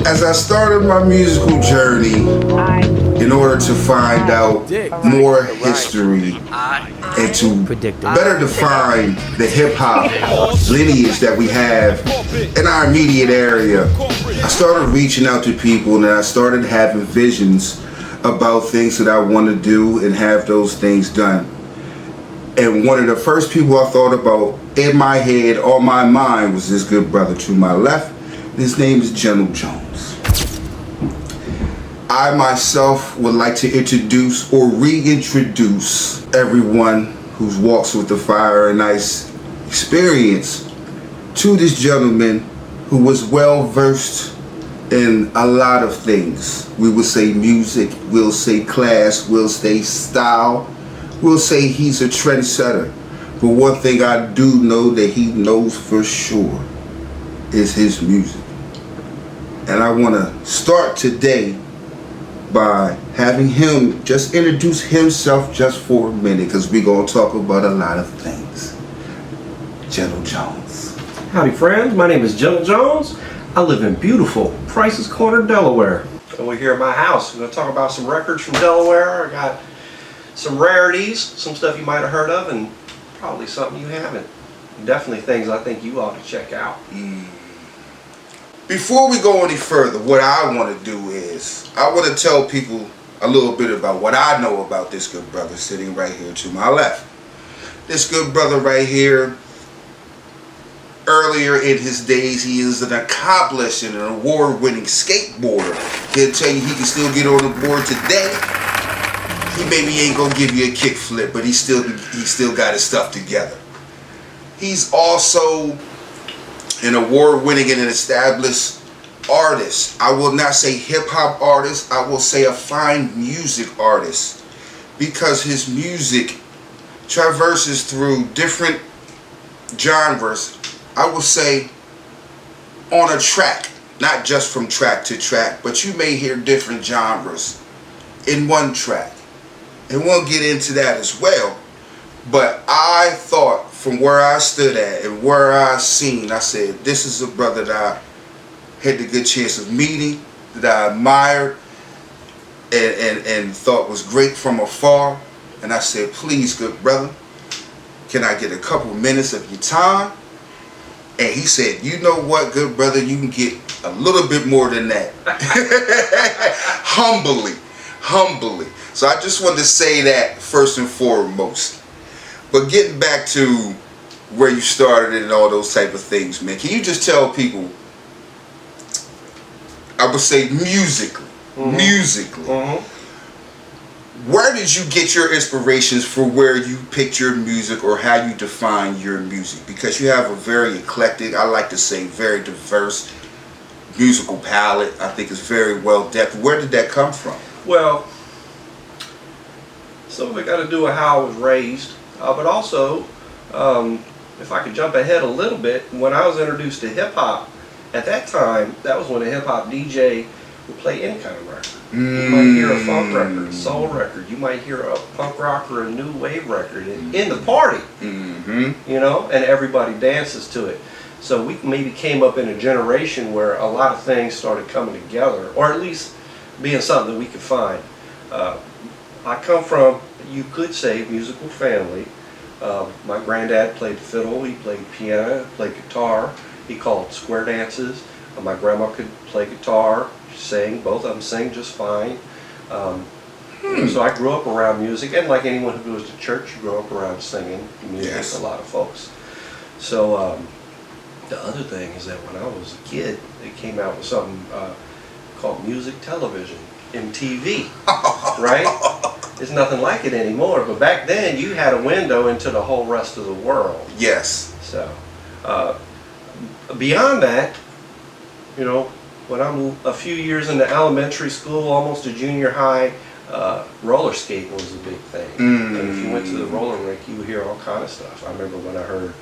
As I started my musical journey in order to find out more history and to better define the hip-hop lineage that we have in our immediate area, I started reaching out to people and I started having visions about things that I want to do and have those things done. And one of the first people I thought about in my head, on my mind, was this good brother to my left. His name is General Jones. I myself would like to introduce or reintroduce everyone who walks with the fire and ice experience to this gentleman who was well versed in a lot of things. We will say music, we'll say class, we'll say style, we'll say he's a trendsetter. But one thing I do know that he knows for sure is his music. And I want to start today by having him just introduce himself just for a minute, because we're going to talk about a lot of things. General Jones. Howdy friends, my name is General Jones. I live in beautiful Price's Corner, Delaware. And we're here at my house. We're going to talk about some records from Delaware. I got some rarities, some stuff you might have heard of, and probably something you haven't. Definitely things I think you ought to check out. Before we go any further, what I want to do is, I want to tell people a little bit about what I know about this good brother sitting right here to my left. This good brother right here, earlier in his days, he is an accomplished and an award-winning skateboarder. He'll tell you he can still get on the board today. He maybe ain't gonna give you a kickflip, but he still got his stuff together. He's also an award-winning and an established artist. I will not say hip-hop artist, I will say a fine music artist, because his music traverses through different genres. I will say on a track, not just from track to track, but you may hear different genres in one track. And we'll get into that as well. But I thought, from where I stood at and where I seen, I said, this is a brother that I had the good chance of meeting, that I admired and thought was great from afar. And I said, please, good brother, can I get a couple minutes of your time? And he said, you know what, good brother, you can get a little bit more than that. Humbly. So I just wanted to say that first and foremost. But getting back to where you started and all those type of things, man, can you just tell people, I would say musically, where did you get your inspirations for where you picked your music or how you define your music? Because you have a very eclectic, I like to say very diverse musical palette. I think it's very well depth. Where did that come from? Well, some of it got to do with how I was raised, but also, if I could jump ahead a little bit, when I was introduced to hip-hop, at that time, that was when a hip-hop DJ would play any kind of record. You might hear a funk record, a soul record, you might hear a punk rock or a new wave record in the party, you know, and everybody dances to it. So we maybe came up in a generation where a lot of things started coming together, or at least being something that we could find. I come from, you could say, musical family. My granddad played fiddle, he played piano, played guitar, he called square dances. My grandma could play guitar, sing, both of them sing just fine. So I grew up around music, and like anyone who goes to church, you grow up around singing music, a lot of folks. So the other thing is that when I was a kid, they came out with something called music television, MTV, right? There's nothing like it anymore, but back then you had a window into the whole rest of the world. Yes. So beyond that, you know, when I'm a few years into elementary school, almost to junior high, roller skating was a big thing. And if you went to the roller rink, you would hear all kind of stuff. I remember when I heard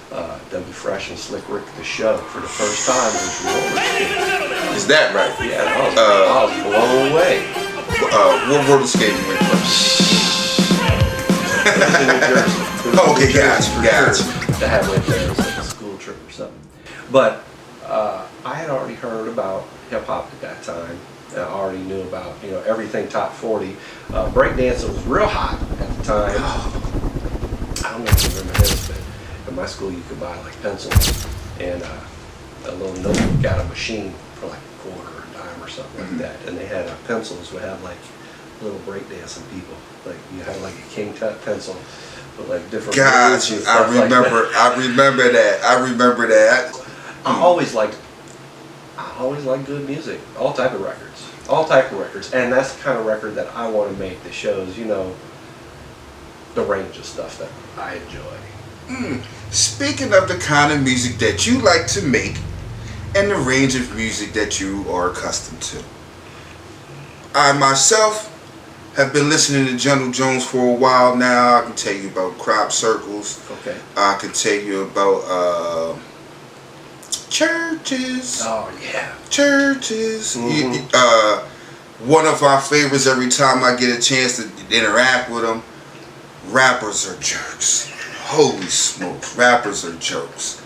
W. Fresh and Slick Rick the Show for the first time was roller skating. Is that right? Yeah, I was blown away. What roller skating rink was? It was in New Jersey. Okay, gotcha. To have went there, it was like a school trip or something. But I had already heard about hip hop at that time. I already knew about, you know, everything top 40. Breakdancing was real hot at the time. I don't know if you remember this, but in my school you could buy like pencils and a little notebook out of a machine for like a quarter or a dime or something like that. And they had pencils would have like little breakdancing people. Like you had like a King Tut pencil with like different. Gosh, I remember. Like that. I remember that. I remember that. I always liked good music, all type of records, and that's the kind of record that I want to make that shows, you know, the range of stuff that I enjoy. Speaking of the kind of music that you like to make, and the range of music that you are accustomed to, I myself have been listening to Gentle Jones for a while now. I can tell you about crop circles. Okay. I can tell you about churches. Oh yeah. Churches. Mm-hmm. One of our favorites every time I get a chance to interact with them. Rappers are jerks. Holy smokes, rappers are jerks.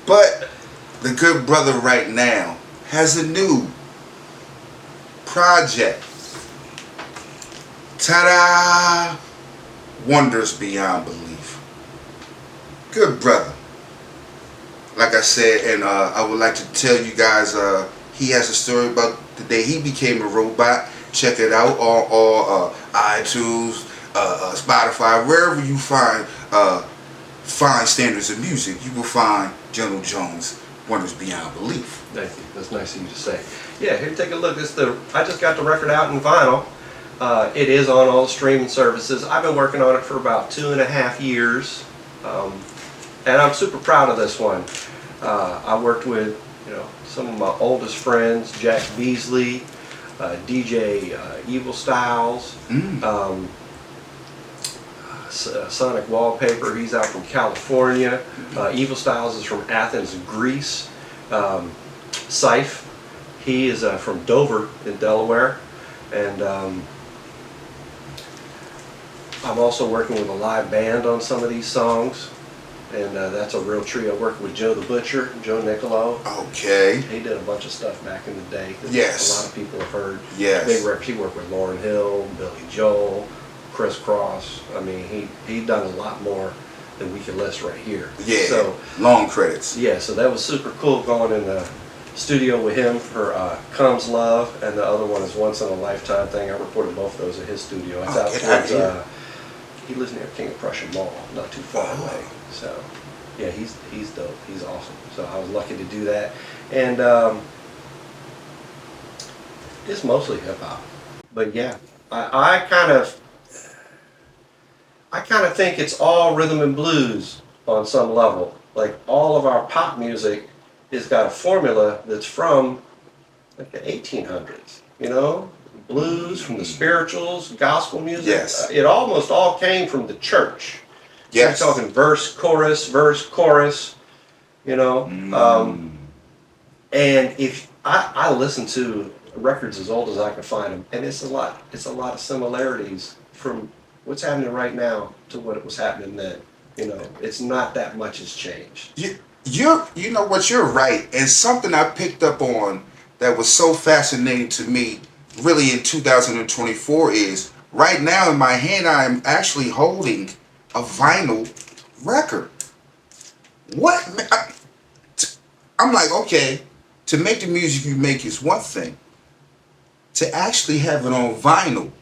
But the good brother right now has a new project. Ta-da! Wonders beyond belief. Good brother. Like I said, and I would like to tell you guys, he has a story about the day he became a robot. Check it out on all iTunes, Spotify, wherever you find standards of music, you will find Gentle Jones, Wonders Beyond Belief. Thank you. That's nice of you to say. Yeah, here, take a look. I just got the record out in vinyl. It is on all the streaming services. I've been working on it for about 2.5 years, and I'm super proud of this one. I worked with, you know, some of my oldest friends, Jack Beasley, DJ Evil Styles, Sonic Wallpaper. He's out from California. Evil Styles is from Athens, Greece. Syph, he is from Dover in Delaware, and I'm also working with a live band on some of these songs, and that's a real treat. I worked with Joe the Butcher, Joe Nicolo. Okay. He did a bunch of stuff back in the day that Yes. a lot of people have heard. Yes. Big records. He worked with Lauryn Hill, Billy Joel, Chris Cross. I mean, he done a lot more than we can list right here. Yeah. So long credits. yeah, so that was super cool going in the studio with him for Comes Love, and the other one is Once in a Lifetime thing. I recorded both of those at his studio. It's out towards, he lives near King of Prussia Mall, not too far away. So yeah, he's dope. He's awesome. So I was lucky to do that, and it's mostly hip hop. But yeah, I kind of think it's all rhythm and blues on some level. Like all of our pop music has got a formula that's from like the 1800s, you know? Blues, from the spirituals, gospel music. Yes. It almost all came from the church. Yes. You're talking verse, chorus, you know? And if I listen to records as old as I can find them, and it's a lot of similarities from what's happening right now to what was happening then. You know, it's not that much has changed. You know what, you're right. And something I picked up on that was so fascinating to me really in 2024 is right now in my hand I am actually holding a vinyl record. What? I'm like, okay, to make the music you make is one thing. To actually have it on vinyl,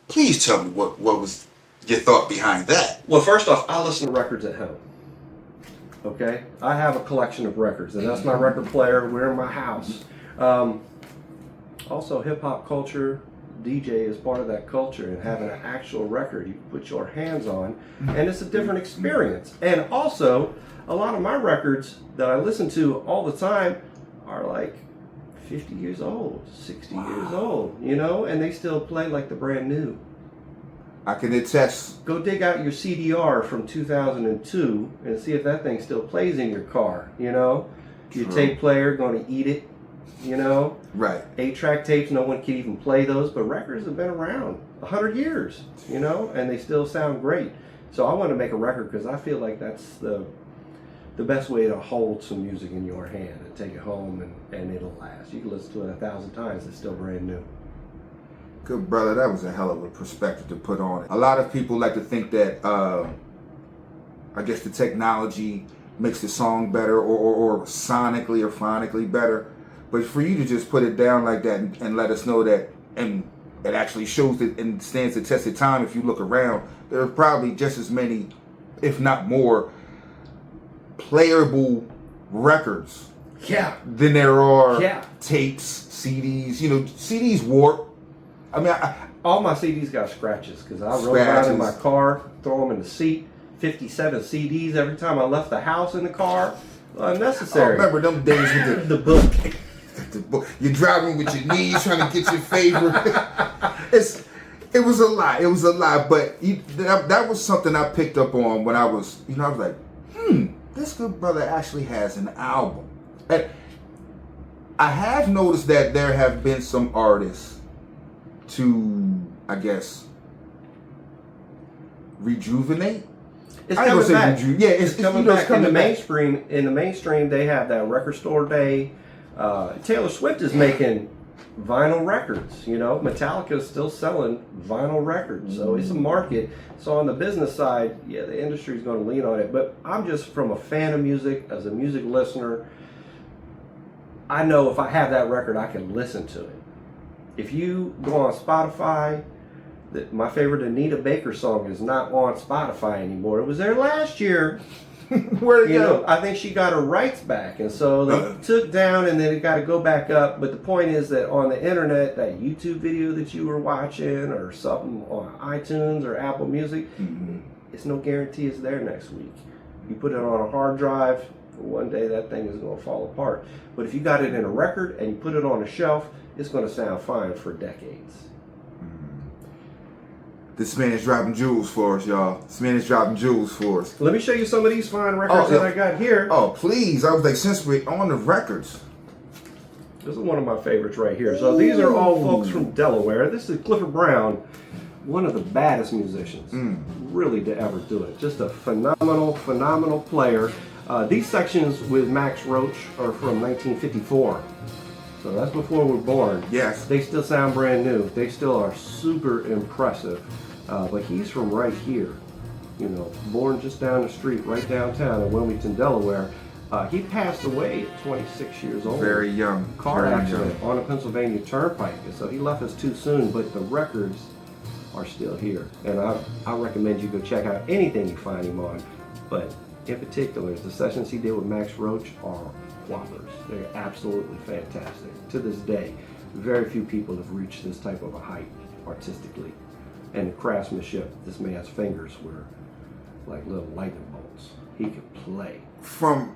please tell me what was your thought behind that. Well, first off, I listen to records at home. Okay? I have a collection of records, and that's my record player. We're in my house. Also, hip-hop culture, DJ is part of that culture, and having an actual record you can put your hands on, and it's a different experience. And also, a lot of my records that I listen to all the time are like 50 years old, 60 years old, you know, and they still play like the brand new. I can attest. Go dig out your CDR from 2002 and see if that thing still plays in your car, you know. Your tape player going to eat it, you know. Right. 8-track tapes, no one can even play those, but records have been around 100 years, you know, and they still sound great. So I want to make a record because I feel like that's the the best way to hold some music in your hand and take it home and it'll last. You can listen to it 1,000 times, it's still brand new. Good brother, that was a hell of a perspective to put on it. A lot of people like to think that, I guess the technology makes the song better or sonically or phonically better. But for you to just put it down like that and let us know that, and it actually shows it and stands the test of time. If you look around, there are probably just as many, if not more, playable records than there are tapes, CDs. You know, CDs warp. I mean, all my CDs got scratches because I roll around in my car, throw them in the seat. 57 CDs every time I left the house in the car. Unnecessary. I remember them days with the book. The book. You're driving with your knees trying to get your favorite. It was a lot. It was a lot. But that was something I picked up on when I was, I was like, this good brother actually has an album. And I have noticed that there have been some artists to, I guess, rejuvenate. It's coming back. It's coming back. In the mainstream, they have that record store day. Taylor Swift is making vinyl records. Metallica is still selling vinyl records. So it's a market. So on the business side, the industry is going to lean on it. But I'm just from a fan of music, as a music listener, I know if I have that record, I can listen to it. If you go on Spotify, my favorite Anita Baker song is not on Spotify anymore. It was there last year. Where'd it go? I think she got her rights back, and so they took down, and then it got to go back up. But the point is that on the internet, that YouTube video that you were watching, or something on iTunes or Apple Music, it's no guarantee it's there next week. You put it on a hard drive, one day that thing is going to fall apart. But if you got it in a record and you put it on a shelf, it's going to sound fine for decades. This man is dropping jewels for us, y'all. This man is dropping jewels for us. Let me show you some of these fine records that I got here. Oh, please. I was like, since we're on the records. This is one of my favorites right here. So these are all folks from Delaware. This is Clifford Brown, one of the baddest musicians really to ever do it. Just a phenomenal player. These sections with Max Roach are from 1954. So that's before we're born. Yes. They still sound brand new. They still are super impressive. But he's from right here. Born just down the street, right downtown in Wilmington, Delaware. He passed away at 26 years old. Very young. Car accident on a Pennsylvania turnpike. And so he left us too soon, but the records are still here. And I recommend you go check out anything you find him on. But in particular, the sessions he did with Max Roach are whoppers. They're absolutely fantastic. To this day, very few people have reached this type of a height artistically. And the craftsmanship, this man's fingers were like little lightning bolts. He could play. For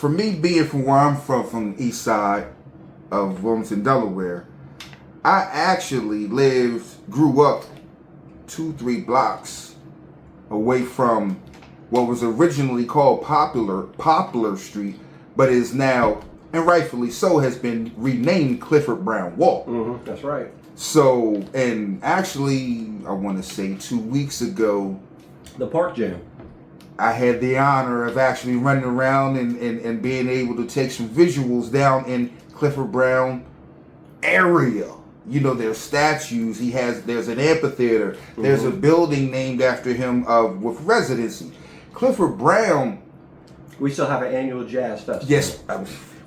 me being from where I'm from the east side of Wilmington, Delaware, I actually grew up 2-3 blocks away from what was originally called Poplar Street, but is now, and rightfully so, has been renamed Clifford Brown Walk. That's right. So, and actually, I want to say 2 weeks ago, the Park Jam, I had the honor of actually running around and being able to take some visuals down in Clifford Brown area. There's statues. There's an amphitheater. There's a building named after him with residency. Clifford Brown. We still have an annual jazz festival. Yes,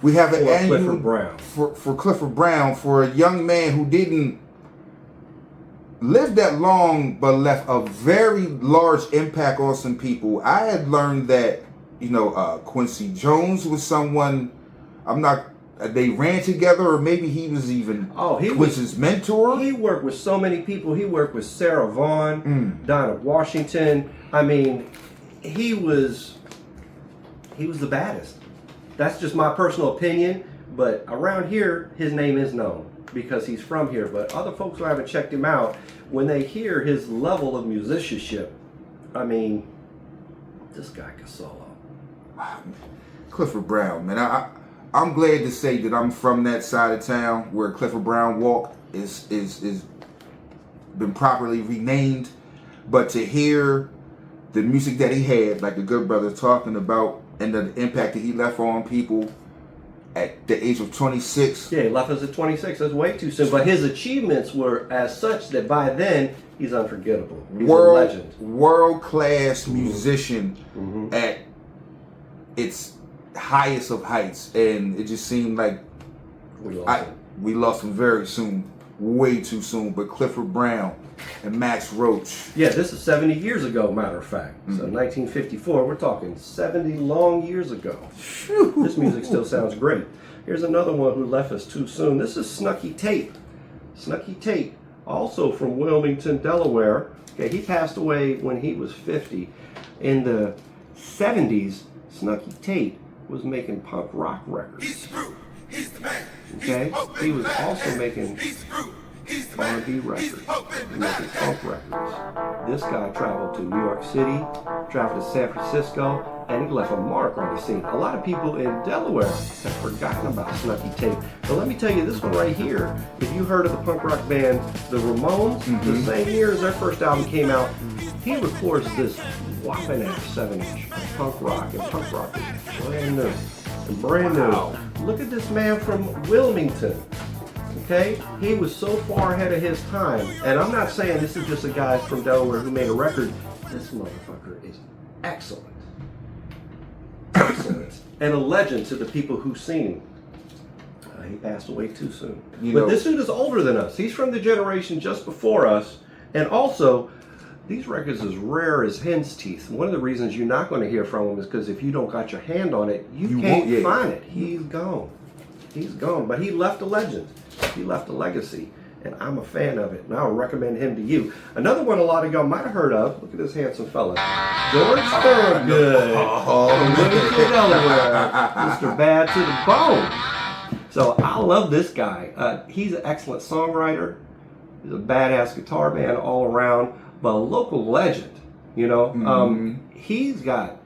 we have an annual Clifford Brown. For Clifford Brown, for a young man who didn't live that long but left a very large impact on some people. I had learned that Quincy Jones was someone. They ran together, or maybe he was even Quincy's mentor. He worked with so many people. He worked with Sarah Vaughan, Donna Washington. I mean, he was the baddest. That's just my personal opinion, but around here, his name is known because he's from here. But other folks who haven't checked him out, when they hear his level of musicianship, I mean, this guy can solo. Clifford Brown, man. I'm glad to say that I'm from that side of town where Clifford Brown Walk is been properly renamed. But to hear the music that he had, like the good brother talking about, and the impact that he left on people at the age of 26. Yeah, he left us at 26. That's way too soon. But his achievements were as such that by then he's unforgettable. He's a legend. World-class musician at its highest of heights, and it just seemed like we lost him very soon, way too soon. But Clifford Brown and Max Roach. Yeah, this is 70 years ago, matter of fact. So 1954, we're talking 70 long years ago. This music still sounds great. Here's another one who left us too soon. This is Snooky Tate. Snooky Tate, also from Wilmington, Delaware. Okay, he passed away when he was 50. In the 70s, Snooky Tate was making punk rock records. Okay, he was also making R&B records, making funk records. This guy traveled to New York City, traveled to San Francisco, and he left a mark on the scene. A lot of people in Delaware have forgotten about Snooky Tate. But let me tell you this one right here. If you heard of the punk rock band, the Ramones, the same year as their first album came out, he records this whopping ass 7-inch of punk rock, and punk rock is brand new. And brand new. Look at this man from Wilmington. Okay, he was so far ahead of his time, and I'm not saying this is just a guy from Delaware who made a record. This motherfucker is excellent, excellent, and a legend to the people who've seen him. He passed away too soon. But this dude is older than us. He's from the generation just before us, and also these records is rare as hen's teeth. One of the reasons you're not going to hear from him is because if you don't got your hand on it, you can't find it. He's gone. He's gone, but he left a legend. He left a legacy, and I'm a fan of it, and I'll recommend him to you. Another one a lot of y'all might have heard of. Look at this handsome fella, George Thorogood from Wilmington, Delaware, Mr. Bad to the Bone. So I love this guy. He's an excellent songwriter. He's a badass guitar man all around, but a local legend. You know, he's got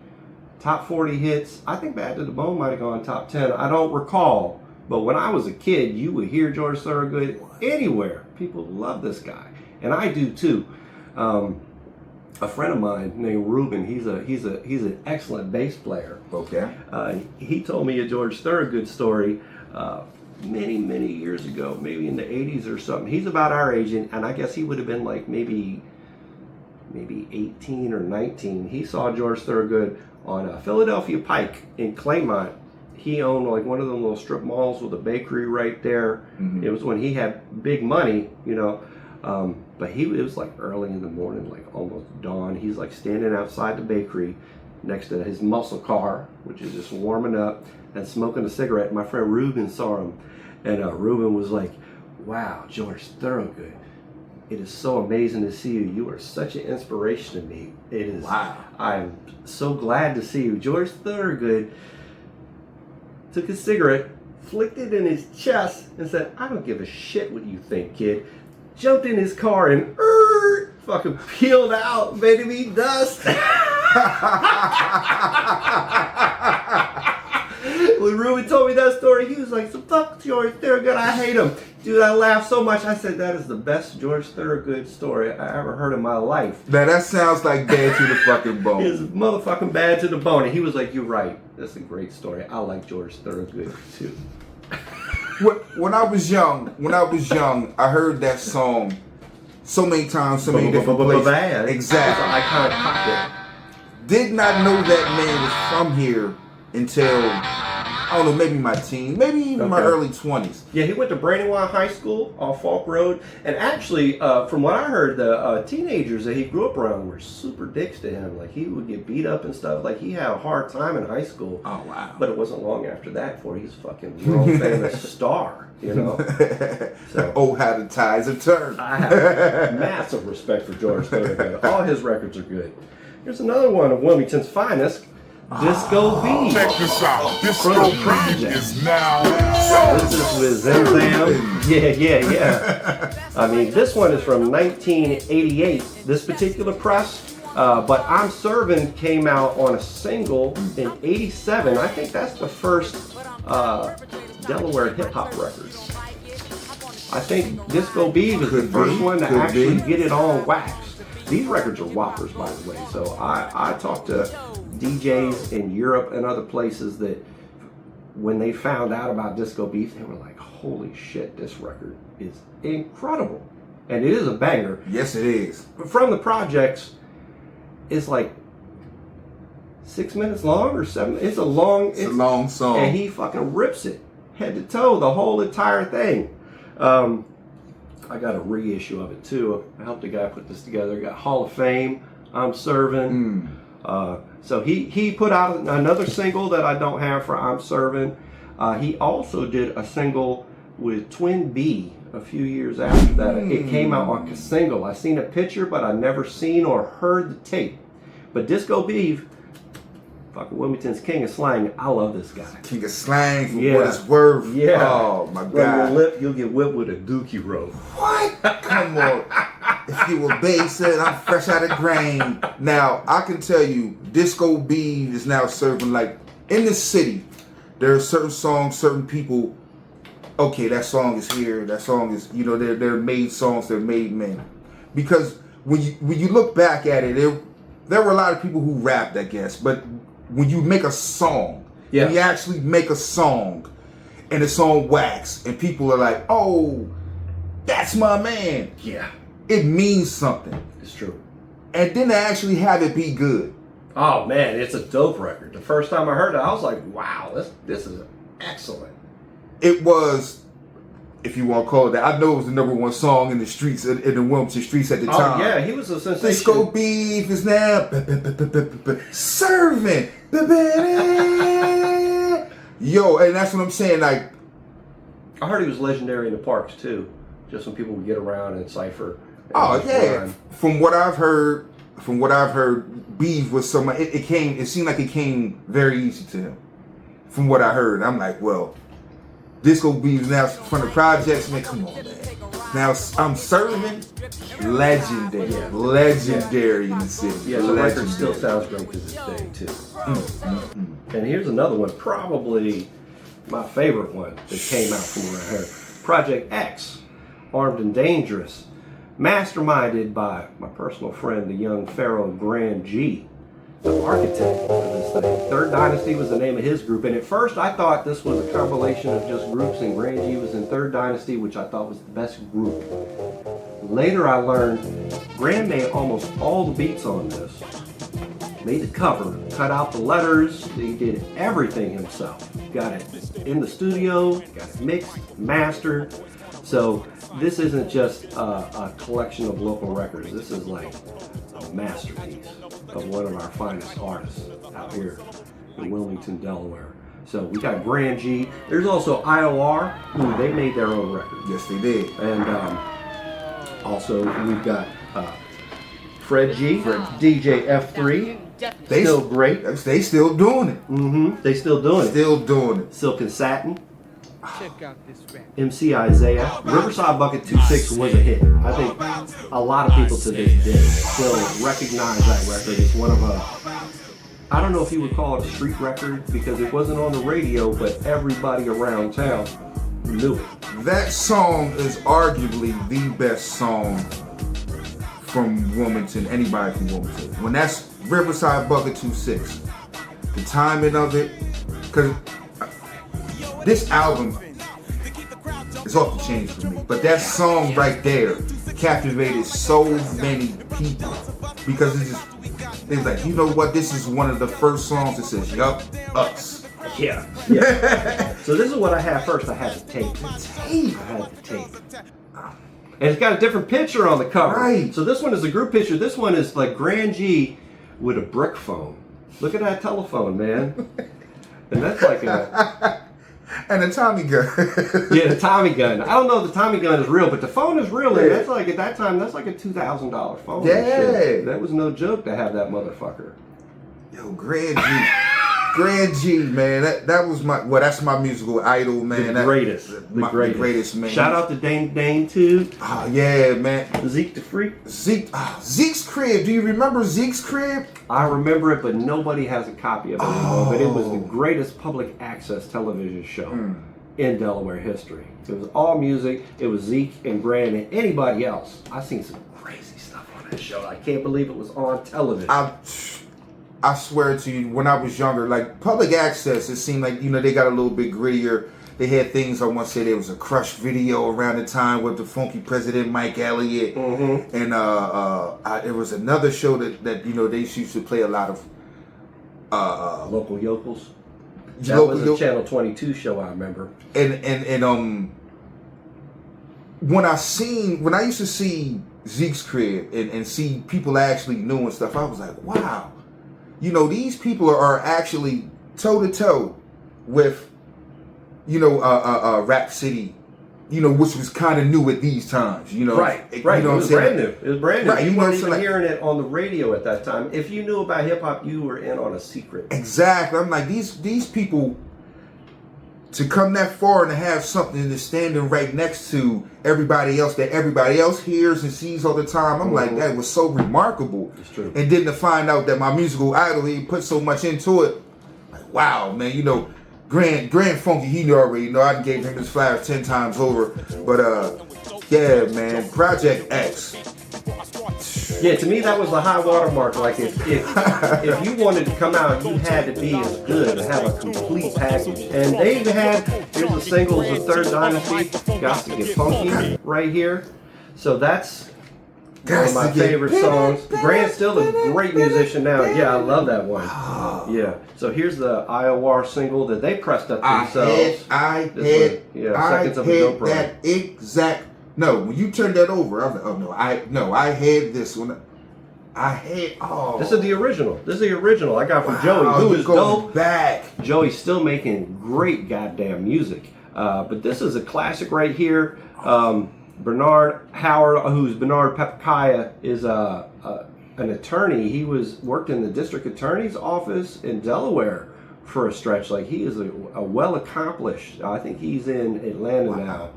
top 40 hits. I think Bad to the Bone might have gone top 10. I don't recall. But when I was a kid, you would hear George Thorogood anywhere. People love this guy, and I do too. A friend of mine named Ruben, he's an excellent bass player. Okay. He told me a George Thorogood story many years ago, maybe in the 80s or something. He's about our age, and I guess he would have been like maybe 18 or 19. He saw George Thorogood on Philadelphia Pike in Claymont. He owned like one of the little strip malls with a bakery right there. It was when he had big money, you know. But it was like early in the morning, like almost dawn. He's like standing outside the bakery next to his muscle car, which is just warming up, and smoking a cigarette. My friend Ruben saw him, and Ruben was like, "Wow, George Thorogood, it is so amazing to see you. You are such an inspiration to me. It is. Wow. I'm so glad to see you." George Thorogood took a cigarette, flicked it in his chest, and said, "I don't give a shit what you think, kid." Jumped in his car and fucking peeled out, made him eat dust. When Ruben told me that story, he was like, "So fuck George Thorogood, I hate him." Dude, I laughed so much. I said, that is the best George Thorogood story I ever heard in my life. Now that sounds like Bad to the fucking Bone. It's motherfucking Bad to the Bone. And he was like, "You're right. That's a great story. I like George Thorogood too." When I was young, I heard that song so many times, so many different places. Bad. Exactly. It's an iconic pop hit. Did not know that man was from here until, I don't know, maybe my teens, maybe even my early 20s. Yeah, he went to Brandywine High School on Falk Road. And actually, from what I heard, the teenagers that he grew up around were super dicks to him. Like, he would get beat up and stuff. Like, he had a hard time in high school. Oh, wow. But it wasn't long after that before he's a fucking world-famous star, you know? So, oh, how the tides have turned. I have massive respect for George Thorogood. All his records are good. Here's another one of Wilmington's finest. Disco B. Check this out. Disco B is now. This is with Zam Zam. Yeah. I mean, this one is from 1988. This particular press, but I'm Serving came out on a single in '87. I think that's the first Delaware hip hop record. I think Disco B was the first one to actually get it on wax. These records are whoppers, by the way. So I talked to DJs in Europe and other places that when they found out about Disco Beef, they were like, holy shit, this record is incredible. And it is a banger. Yes, it is. From the projects, it's like 6 minutes long or 7. It's a long song. And he fucking rips it head to toe, the whole entire thing. I got a reissue of it too. I helped the guy put this together. Got Hall of Fame, I'm Serving. So he put out another single that I don't have for I'm Serving. He also did a single with Twin B a few years after that. It came out on a single. I seen a picture, but I never seen or heard the tape. But Disco Beef, fucking Wilmington's king of slang. I love this guy. King of slang for what it's worth. Yeah. Oh my Rub God. your lip, you'll get whipped with a dookie rope. What? Come on. If you were basic, I'm fresh out of grain. Now, I can tell you, Disco Beef is now serving, like, in the city, there are certain songs, certain people, okay, that song is here, that song is, you know, they're made songs, they're made men. Because when you look back at it, there were a lot of people who rapped, I guess, but when you make a song, when you actually make a song, and the song wax, and people are like, oh, that's my man. Yeah. It means something. It's true. And then to actually have it be good. Oh man, it's a dope record. The first time I heard it, I was like, wow, this is excellent. It was, if you want to call it that, I know it was the #1 song in the streets, in the Wilmington streets at the time. Oh yeah, he was a sensation. Disco Beef is now serving. Yo, and that's what I'm saying, like. I heard he was legendary in the parks too. Just when people would get around and cipher. Oh yeah. From what I've heard, Beef was so much. It seemed like it came very easy to him. From what I heard, I'm like, well, Disco Beef now from the projects, man. Come on, man. Now I'm Serving, legendary, legendary in the city. Yeah, the record still sounds great to this day too. And here's another one, probably my favorite one that came out from around here. Project X, Armed and Dangerous, masterminded by my personal friend, the young Pharaoh Grand G, the architect of this thing. Third Dynasty was the name of his group, and at first I thought this was a compilation of just groups, and Grand G was in Third Dynasty, which I thought was the best group. Later I learned Grand made almost all the beats on this, made the cover, cut out the letters, he did everything himself. Got it in the studio, got it mixed, mastered. So this isn't just a collection of local records. This is like a masterpiece of one of our finest artists out here in Wilmington, Delaware. So we got Grand G. There's also IOR, who they made their own record. Yes, they did. And also we've got Fred G, DJ F3. They still great. They still doing it. They still doing it. Still doing it. Silk and Satin. MC Isaiah. Riverside Bucket 2-6 was a hit. I think a lot of people to this day still recognize that record. It's one of I don't know if you would call it a street record because it wasn't on the radio, but everybody around town knew it. That song is arguably the best song from Wilmington, anybody from Wilmington. When that's Riverside Bucket 2-6, the timing of it, because this album is off the chain for me, but that song right there captivated so many people because it was like, you know what, this is one of the first songs that says, yup, us. Yeah. So this is what I had first. I had the tape. And it's got a different picture on the cover. Right. So this one is a group picture. This one is like Grand G with a brick phone. Look at that telephone, man. And that's like a... And a Tommy gun. Yeah, the Tommy gun. I don't know if the Tommy gun is real, but the phone is real. And that's like, at that time, that's like a $2,000 phone. Yeah. That was no joke to have that motherfucker. Yo, Grand G. Grand G, man. That was that's my musical idol, man. The greatest, man. Shout out to Dane too. Oh yeah, man. Zeke the Freak. Zeke's Crib. Do you remember Zeke's Crib? I remember it, but nobody has a copy of it anymore. But it was the greatest public access television show in Delaware history. It was all music. It was Zeke and Brand and anybody else. I've seen some crazy stuff on that show. I can't believe it was on television. I swear to you, when I was younger, like public access, it seemed like, they got a little bit grittier. They had things, I want to say there was a Crush video around the time with the funky president Mike Elliott. Mm-hmm. And there was another show that they used to play a lot of Local Yokels. That was a Channel 22 show, I remember. And when I used to see Zeke's crib and see people actually knew and stuff, I was like, wow, these people are actually toe to toe with Rap City, which was kind of new at these times, Right. It was brand new. It was brand new. Right, you weren't even hearing it on the radio at that time. If you knew about hip hop, you were in on a secret. Exactly. I'm like, these people, to come that far and to have something that's standing right next to everybody else that everybody else hears and sees all the time, I'm like, that was so remarkable. It's true. And then to find out that my musical idol, he put so much into it, like, wow, man, Grand Funky, he already know. I gave him his flowers 10 times over. But yeah, man, Project X. Yeah, to me that was the high water mark. Like if you wanted to come out, you had to be as good and have a complete package. And they even had, here's the singles of Third Dynasty, Got to Get Funky right here. So that's one of my favorite songs. Grant's still a great musician now. Yeah, I love that one. Yeah. So here's the IOR single that they pressed up themselves. I had that exact. No, when you turned that over, I was like, oh no, I had this one. This is the original. I got from Joey, who is dope. Back. Joey's still making great goddamn music. But this is a classic right here. Bernard Howard, who's Bernard Papakaya, is an attorney. He worked in the district attorney's office in Delaware for a stretch. Like, he is a well accomplished. I think he's in Atlanta now.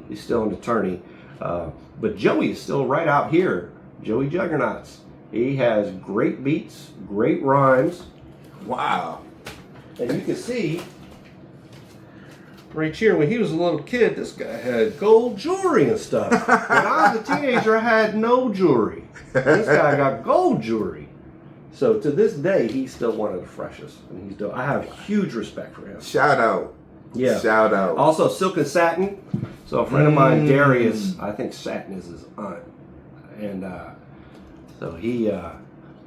He's still an attorney. But Joey is still right out here. Joey Juggernauts. He has great beats, great rhymes. Wow. And you can see right here, when he was a little kid, this guy had gold jewelry and stuff. When I was a teenager, I had no jewelry. This guy got gold jewelry. So to this day, he's still one of the freshest. And he's dope. I have huge respect for him. Shout out. Yeah. Shout out. Also, Silk and Satin. So a friend of mine, Darius, I think Satin is his aunt. And so he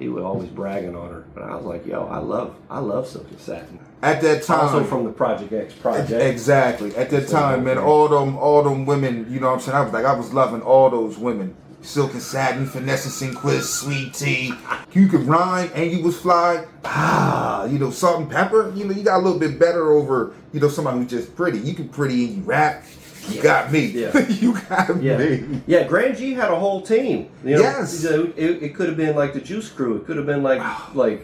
would always bragging on her. But I was like, yo, I love Silk and Satin. At that time, also from the Project X project. Exactly. At that time, man, all them women, you know what I'm saying? I was loving all those women. Silk and Satin, Finesse and Quiz, Sweet Tea. You could rhyme and you was fly. Salt and pepper. You got a little bit better over, somebody who's just pretty. You can pretty and you rap. You got me. Yeah. You got me. Yeah, Grand G had a whole team. Yes. It could have been like the Juice Crew. It could have been like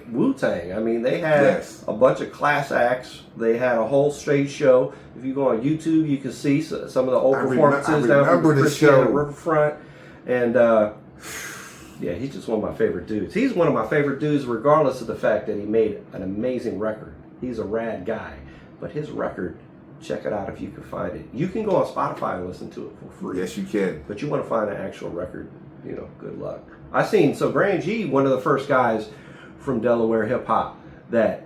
Wu-Tang. I mean, they had a bunch of class acts. They had a whole stage show. If you go on YouTube, you can see some of the old performances down from the Christiana Riverfront. And he's just one of my favorite dudes. He's one of my favorite dudes regardless of the fact that he made an amazing record. He's a rad guy. But his record, check it out if you can find it. You can go on Spotify and listen to it for free. Yes, you can. But you want to find an actual record, good luck. Grand G, one of the first guys from Delaware Hip Hop that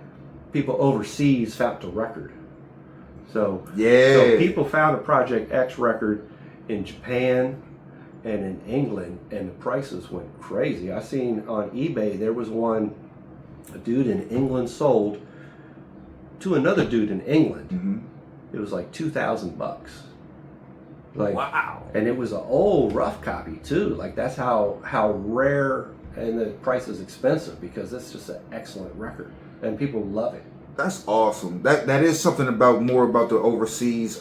people overseas found a record. So people found a Project X record in Japan and in England, and the prices went crazy. I seen on eBay, there was one, a dude in England sold to another dude in England. Mm-hmm. It was like $2,000. Wow. And it was an old rough copy too. Like, that's how rare, and the price is expensive because it's just an excellent record and people love it. That's awesome. That is something more about the overseas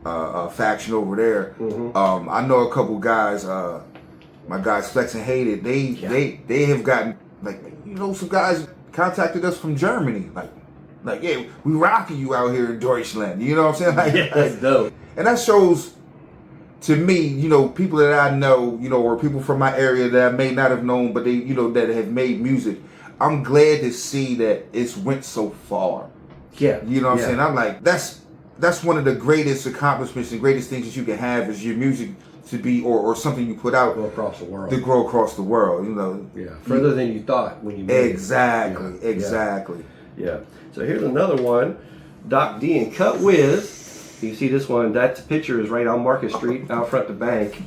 faction over there. Mm-hmm. I know a couple guys, my guys Flex and Hated, they have gotten, some guys contacted us from Germany, yeah, we rocking you out here in Deutschland. You know what I'm saying? That's dope. And that shows to me, people that I know, or people from my area that I may not have known, but they, that have made music. I'm glad to see that it's went so far. Yeah. You know what I'm saying? I'm like, that's one of the greatest accomplishments and greatest things that you can have is your music to be, or something you put out Go across the world. to grow across the world. You know. Yeah, further than you thought when you made Exactly. it. Exactly. Yeah. So here's another one, Doc D and Cut Wiz. You see this one? That picture is right on Market Street, out front the bank.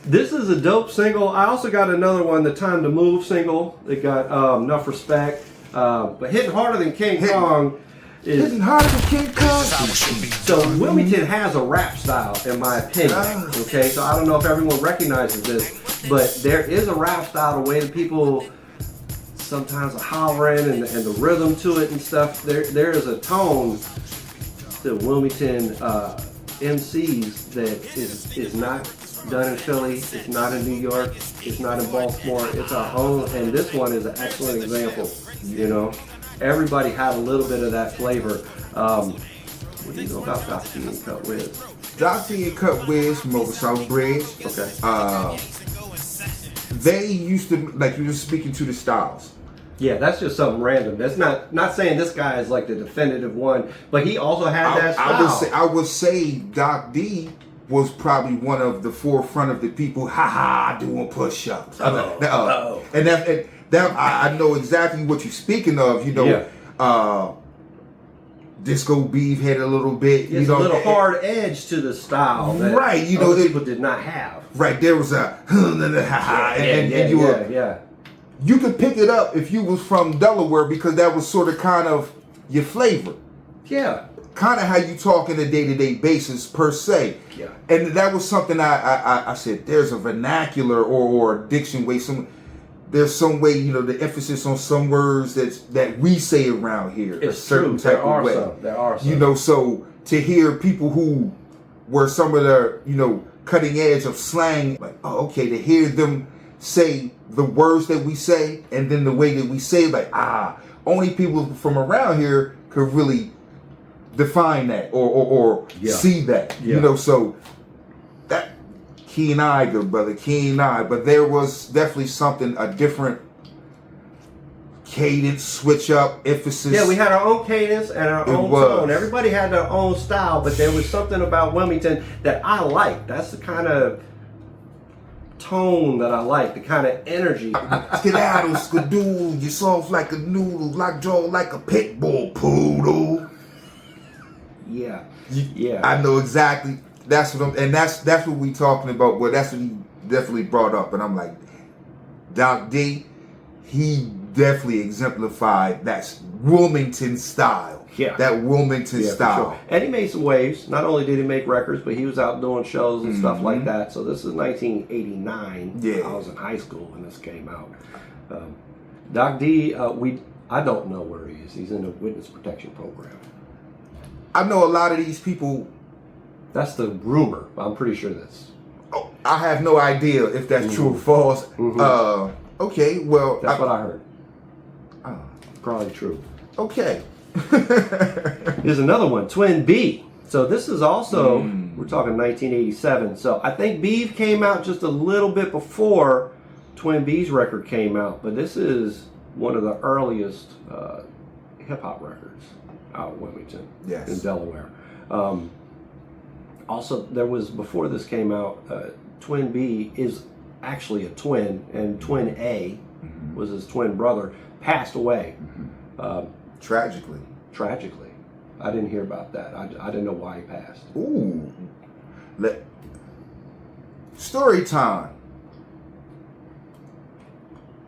This is a dope single. I also got another one, the Time to Move single. It got Enough Respect. But Hitting Harder Than King Kong is... Hitting harder than King Kong. So Wilmington has a rap style, in my opinion. Okay, so I don't know if everyone recognizes this, but there is a rap style, the way that people sometimes are hollering and the rhythm to it and stuff. There is a tone to Wilmington MCs that is not done in Philly, it's not in New York, it's not in Baltimore, it's our own, and this one is an excellent example. You know, everybody had a little bit of that flavor. What do you know about Doc D and Cut Wiz? Doc D and Cut Wiz from over South Bridge. Okay. They used to, like you were speaking to the styles. Yeah, that's just something random. That's not saying this guy is like the definitive one, but he also had that style. I would say Doc D was probably one of the forefront of the people, doing push-ups. And that I know exactly what you're speaking of. You know, Disco Beef had a little bit. It's a little hard edge to the style, that right? You know, people did not have. Right, there was a you could pick it up if you was from Delaware because that was sort of kind of your flavor. Yeah. Kind of how you talk in a day-to-day basis per se. Yeah. And that was something I said, there's a vernacular or diction way, there's some way, you know, the emphasis on some words that we say around here. It's a certain true. type of way. There are some. You know, so to hear people who were some of the, you know, cutting edge of slang, like, oh, okay, to hear them say the words that we say and then the way that we say, like, only people from around here could really define that or see that. You know, so that keen eye, good brother, keen eye. But there was definitely something, a different cadence, switch up, emphasis. Yeah, we had our own cadence and our own tone. Everybody had their own style, but there was something about Wilmington that I liked. That's the kind of tone that I like, the kind of energy. Skedaddle, skadoo, you soft like a noodle, lockjaw like a pit bull poodle. Yeah. I know exactly. That's what that's what we talking about. Well, that's what he definitely brought up, and I'm like, Doc D, he definitely exemplified that Wilmington style. Yeah. That Wilmington style. Sure. And he made some waves. Not only did he make records, but he was out doing shows and stuff like that. So this is 1989. Yeah. I was in high school when this came out. Doc D, I don't know where he is. He's in the witness protection program. I know a lot of these people. That's the rumor. I'm pretty sure that's. Oh, I have no idea if that's true or false. Okay, well. That's what I heard. Probably true. Okay. There's another one, Twin B. So this is also, we're talking 1987. So I think Beef came out just a little bit before Twin B's record came out. But this is one of the earliest hip-hop records out of Wilmington, in Delaware. Also, there was, before this came out, Twin B is actually a twin, and Twin A was his twin brother, passed away. Tragically. I didn't hear about that. I didn't know why he passed. Ooh. Story time.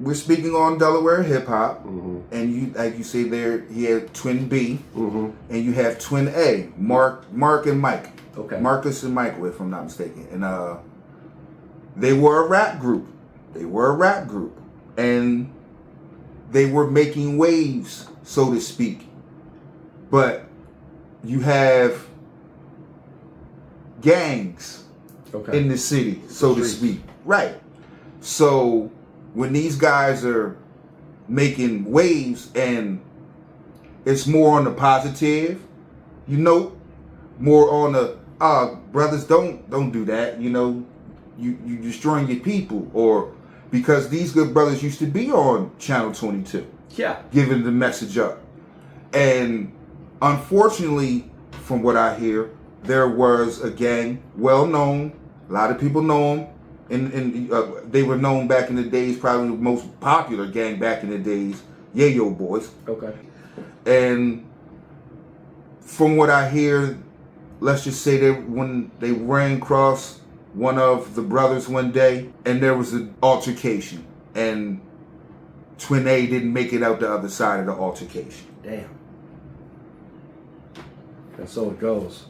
We're speaking on Delaware Hip Hop, and you, like you say there, he had Twin B, and you have Twin A, Mark and Mike. Okay. Marcus and Michael, if I'm not mistaken. And they were a rap group. And they were making waves, so to speak. But you have gangs in the city, so to speak. Right. So when these guys are making waves and it's more on the positive, you know, more on the brothers, don't do that, you know, you destroying your people, or because these good brothers used to be on Channel 22. Yeah. Giving the message up. And unfortunately, from what I hear, there was a gang, well known. A lot of people know them. And they were known back in the days, probably the most popular gang back in the days, Yayo Boys. Okay. And from what I hear, let's just say that when they ran across one of the brothers one day, and there was an altercation, and Twin A didn't make it out the other side of the altercation. Damn. And so it goes.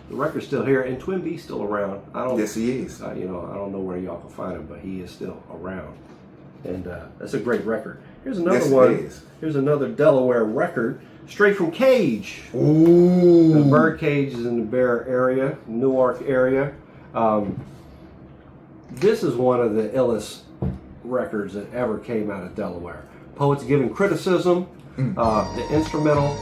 The record's still here, and Twin B's still around. Yes, he is. I don't know where y'all can find him, but he is still around. And that's a great record. Here's another one. It is. Here's another Delaware record, straight from Cage. Ooh. The Birdcage is in the Bear area, Newark area. This is one of the illest records that ever came out of Delaware. Poets giving criticism. The instrumental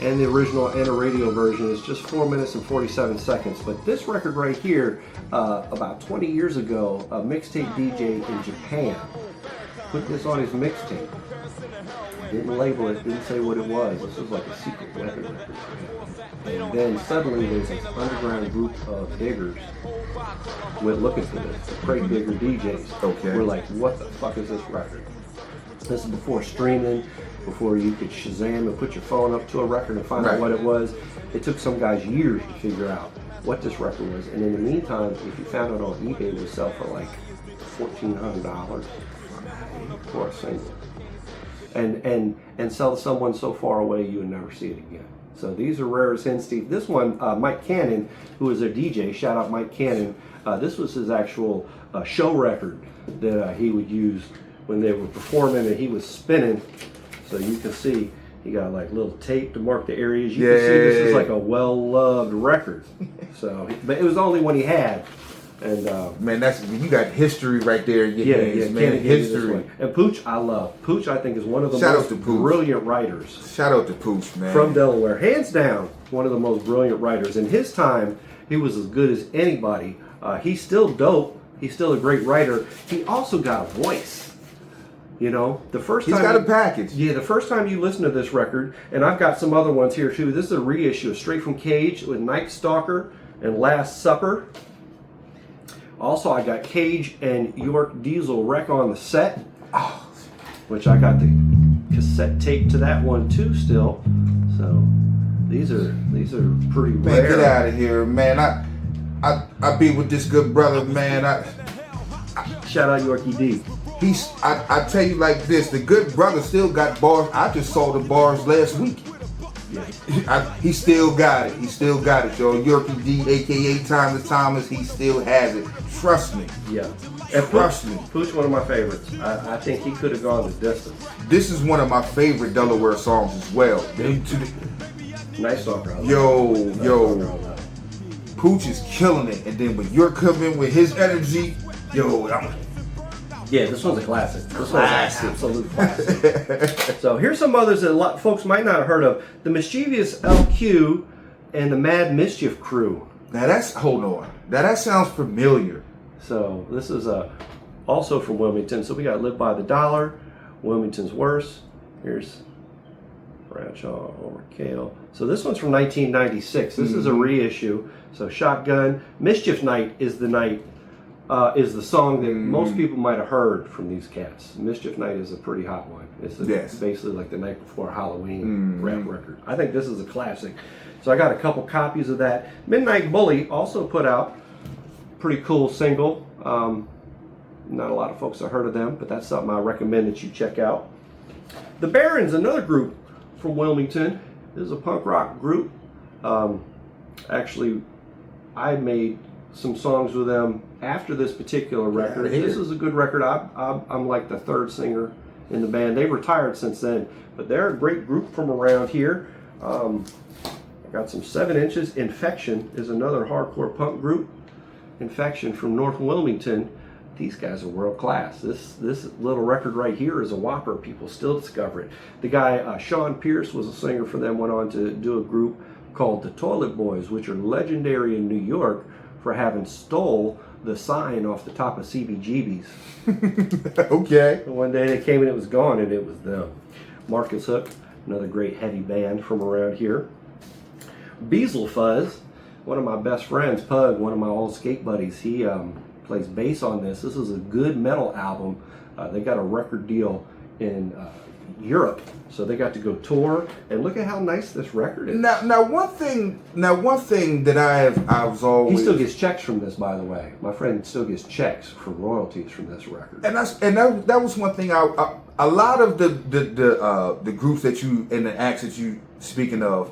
and the original and a radio version is just 4 minutes and 47 seconds. But this record right here, about 20 years ago, a mixtape DJ in Japan put this on his mixtape. Didn't label it, didn't say what it was. This was like a secret record. And then suddenly there's this underground group of diggers went looking for this. Crate digger DJs. Okay. We're like, what the fuck is this record? This is before streaming, before you could Shazam and put your phone up to a record and find out what it was. It took some guys years to figure out what this record was. And in the meantime, if you found it on eBay, it would sell for like $1,400 for a single. And sell to someone so far away you would never see it again. So these are rare as hen, Steve. This one, Mike Cannon, who is a DJ, shout out Mike Cannon. This was his actual show record that he would use when they were performing, and he was spinning. So you can see he got like little tape to mark the areas. You can see this is like a well-loved record. So, but it was the only one he had. And man, you got history right there in your hands, man. History. And Pooch, I love. Pooch, I think, is one of the most brilliant writers. Shout out to Pooch, man. From Delaware. Hands down, one of the most brilliant writers. In his time, he was as good as anybody. He's still dope. He's still a great writer. He also got a voice. You know, the first time... He's got a package. Yeah, the first time you listen to this record, and I've got some other ones here too. This is a reissue, Straight from Cage with Night Stalker and Last Supper. Also, I got Cage and York Diesel Wreck on the Set, which I got the cassette tape to that one too still. So these are pretty rare. Man, get out of here, man. I be with this good brother, man. Shout out Yorkie D. I tell you like this, the good brother still got bars. I just saw the bars last week. He still got it. He still got it, yo. Yorkie D, aka Timeless Thomas, he still has it. Trust me. Yeah. And trust me. Pooch, one of my favorites. I think he could have gone the distance. This is one of my favorite Delaware songs as well. Nice song, bro. Yo. Pooch is killing it. And then when you're coming with his energy, yo, yeah, this one's a classic. This one's an absolute classic. So here's some others that a lot folks might not have heard of. The Mischievous LQ and the Mad Mischief Crew. Now hold on. That sounds familiar. So this is also from Wilmington. So we got Live by the Dollar, Wilmington's Worst. Here's Bradshaw over Kale. So this one's from 1996. This is a reissue. So Shotgun. Mischief Night is the night. Is the song that most people might have heard from these cats. Mischief Night is a pretty hot one. It's basically like the night before Halloween rap record. I think this is a classic. So I got a couple copies of that. Midnight Bully also put out a pretty cool single. Not a lot of folks have heard of them, but that's something I recommend that you check out. The Barons, another group from Wilmington. This is a punk rock group. Actually, I made some songs with them after this particular record. This is a good record. I'm like the third singer in the band. They've retired since then, but they're a great group from around here. I got some 7 Inches. Infection is another hardcore punk group. Infection from North Wilmington. These guys are world class. This little record right here is a whopper. People still discover it. The guy Sean Pierce was a singer for them. Went on to do a group called the Toilet Boys, which are legendary in New York for having stole the sign off the top of CBGB's. Okay. One day they came and it was gone, and it was them. Marcus Hook, another great heavy band from around here. Beazle Fuzz, one of my best friends, Pug, one of my old skate buddies, he plays bass on this. This is a good metal album. They got a record deal in Europe, so they got to go tour. And look at how nice this record is. Now one thing that I was always. He still gets checks from this, by the way. My friend still gets checks for royalties from this record. And that was one thing. A lot of the groups that you and the acts that you speaking of,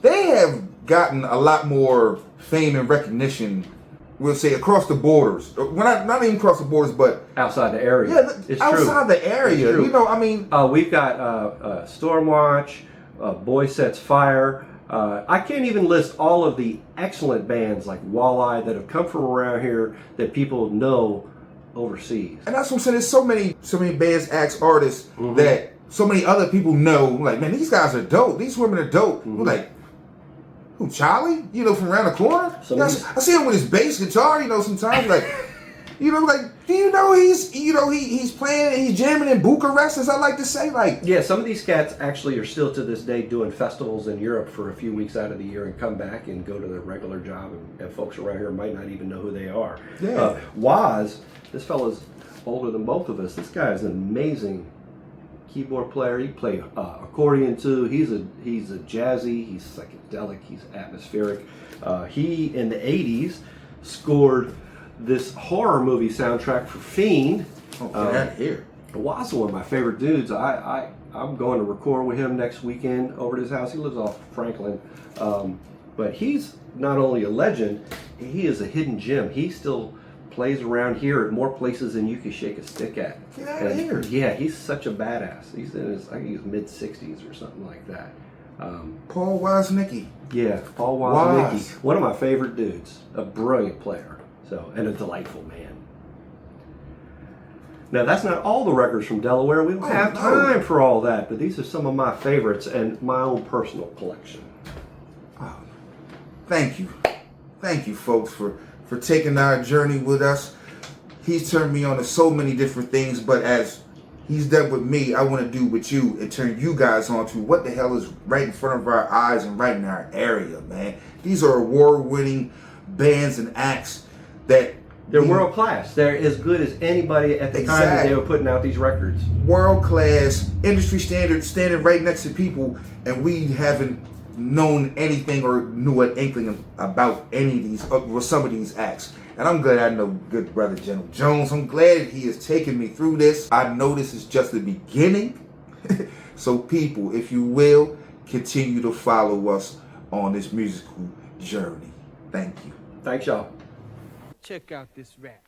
they have gotten a lot more fame and recognition. We'll say across the borders. Well, not even across the borders, but outside the area. Yeah, it's outside true. the area. You know, I mean, we've got Stormwatch, Boy Sets Fire. I can't even list all of the excellent bands like Walleye that have come from around here that people know overseas. And that's what I'm saying. There's so many bands, acts, artists that so many other people know. Like, man, these guys are dope. These women are dope. We're like, who, Charlie? You know, from around the corner. I see him with his bass guitar. You know, sometimes like, you know, like, do you know he's playing, he's jamming in Bucharest, as I like to say, like. Yeah, some of these cats actually are still to this day doing festivals in Europe for a few weeks out of the year and come back and go to their regular job, and folks around here might not even know who they are. Yeah. Waz, this fella's older than both of us. This guy is an amazing keyboard player. He played accordion too. He's a jazzy. He's psychedelic. He's atmospheric. He in the '80s scored this horror movie soundtrack for Fiend. Oh, get out of here. Waz is one of my favorite dudes. I'm going to record with him next weekend over at his house. He lives off Franklin, but he's not only a legend, he is a hidden gem. He still plays around here at more places than you can shake a stick at. Get out of here. Yeah, he's such a badass. He's in his, I think he's mid-60s or something like that. Paul Woznicki. Yeah, Paul Woznicki. One of my favorite dudes. A brilliant player. So, and a delightful man. Now, that's not all the records from Delaware. We don't have time for all that, but these are some of my favorites and my own personal collection. Oh, thank you. Thank you, folks, for taking our journey with us. He's turned me on to so many different things, but as he's done with me, I want to do with you and turn you guys on to what the hell is right in front of our eyes and right in our area, man. These are award-winning bands and acts that they're world class. They're as good as anybody at the time that they were putting out these records. World class, industry standard, standing right next to people, and we haven't known anything or knew an inkling about any of these, or some of these acts. And I'm glad I know good brother General Jones. I'm glad he has taken me through this. I know this is just the beginning. So people, if you will, continue to follow us on this musical journey. Thank you. Thanks, y'all. Check out this rap.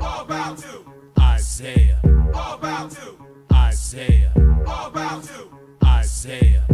All about to Isaiah. All about to Isaiah. All about to Isaiah.